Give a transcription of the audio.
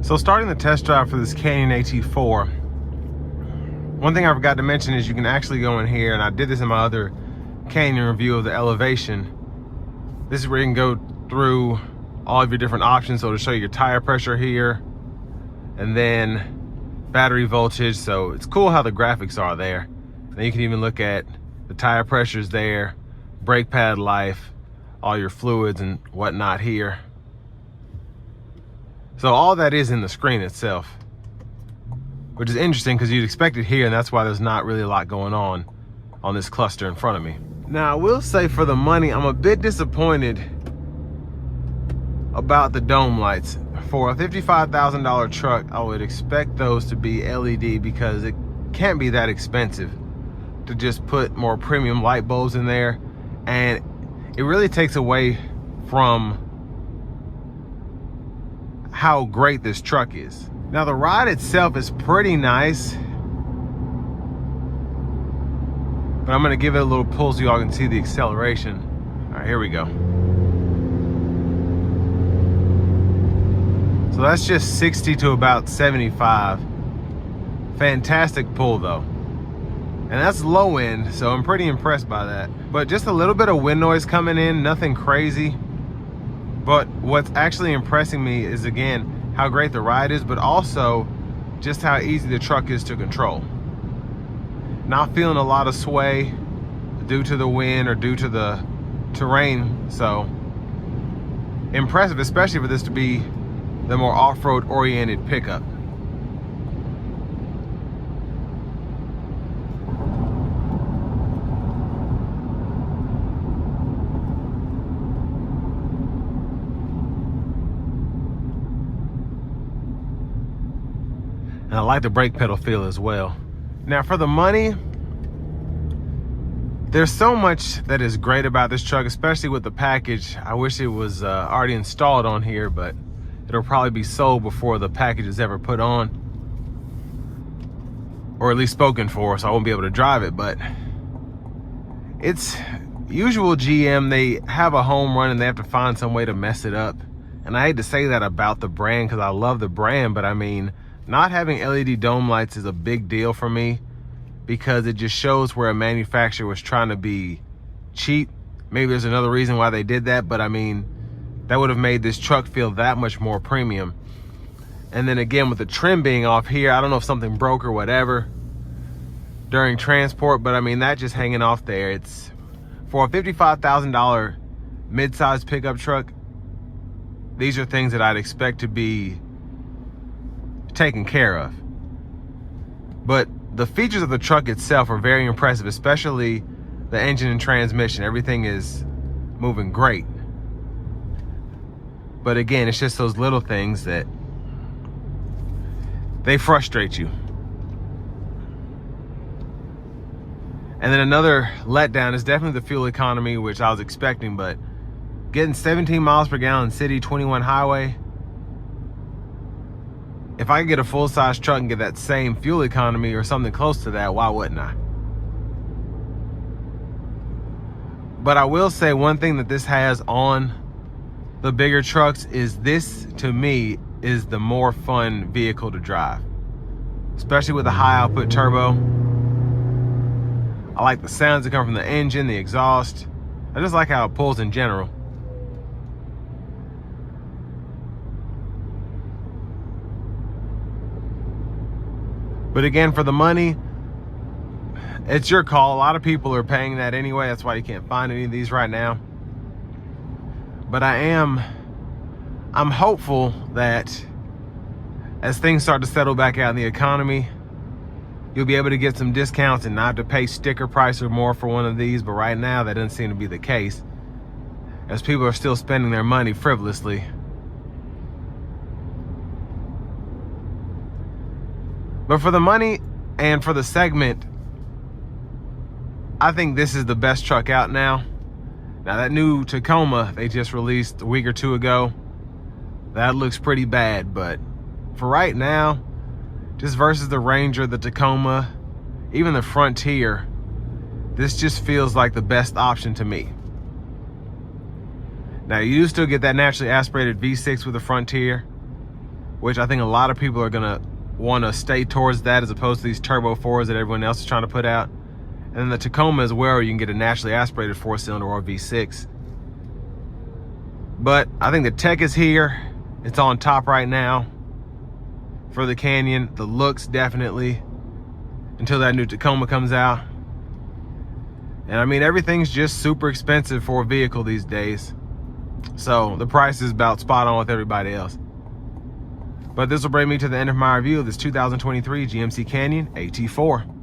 So starting the test drive for this Canyon AT4, one thing I forgot to mention is you can actually go in here, and I did this in my other Canyon review of the Elevation. This is where you can go through all of your different options. So to show you your tire pressure here, and then battery voltage. So it's cool how the graphics are there. Then you can even look at the tire pressures there, brake pad life, all your fluids and whatnot here. So all that is in the screen itself, which is interesting because you'd expect it here, and that's why there's not really a lot going on this cluster in front of me. Now I will say, for the money, I'm a bit disappointed about the dome lights. For a $55,000 truck, I would expect those to be LED because it can't be that expensive to just put more premium light bulbs in there, and it really takes away from how great this truck is. Now the ride itself is pretty nice, but I'm gonna give it a little pull so y'all can see the acceleration. All right, here we go. So that's just 60 to about 75. Fantastic pull though. And that's low end, so I'm pretty impressed by that. But just a little bit of wind noise coming in, nothing crazy. But what's actually impressing me is, again, how great the ride is, but also just how easy the truck is to control. Not feeling a lot of sway due to the wind or due to the terrain. So impressive, especially for this to be the more off-road oriented pickup. And I like the brake pedal feel as well. Now for the money, there's so much that is great about this truck, especially with the package. I wish it was already installed on here, but it'll probably be sold before the package is ever put on, or at least spoken for, so I won't be able to drive it. But it's usual GM. They have a home run and they have to find some way to mess it up. And I hate to say that about the brand because I love the brand, but I mean, not having LED dome lights is a big deal for me because it just shows where a manufacturer was trying to be cheap. Maybe there's another reason why they did that, but I mean, that would have made this truck feel that much more premium. And then again, with the trim being off here, I don't know if something broke or whatever during transport, but I mean, that just hanging off there. It's for a $55,000 mid-size pickup truck. These are things that I'd expect to be taken care of. But the features of the truck itself are very impressive, especially the engine and transmission. Everything is moving great. But again, it's just those little things that they frustrate you. And then another letdown is definitely the fuel economy, which I was expecting, but getting 17 miles per gallon city, 21 highway. If I could get a full-size truck and get that same fuel economy or something close to that, why wouldn't I? But I will say one thing that this has on the bigger trucks is this, to me, is the more fun vehicle to drive, especially with the high output turbo. I like the sounds that come from the engine, the exhaust. I just like how it pulls in general. But again, for the money, it's your call. A lot of people are paying that anyway. That's why you can't find any of these right now. But I'm hopeful that as things start to settle back out in the economy, you'll be able to get some discounts and not have to pay sticker price or more for one of these. But right now, that doesn't seem to be the case, as people are still spending their money frivolously. But for the money and for the segment, I think this is the best truck out now. Now that new Tacoma they just released a week or two ago, that looks pretty bad. But for right now, just versus the Ranger, the Tacoma, even the Frontier, this just feels like the best option to me. Now you do still get that naturally aspirated V6 with the Frontier, which I think a lot of people are gonna want to stay towards that as opposed to these turbo 4s that everyone else is trying to put out. And then the Tacoma as well, where you can get a naturally aspirated 4-cylinder or a V6. But I think the tech is here. It's on top right now for the Canyon. The looks, definitely, until that new Tacoma comes out. And I mean, everything's just super expensive for a vehicle these days. So the price is about spot on with everybody else. But this will bring me to the end of my review of this 2023 GMC Canyon AT4.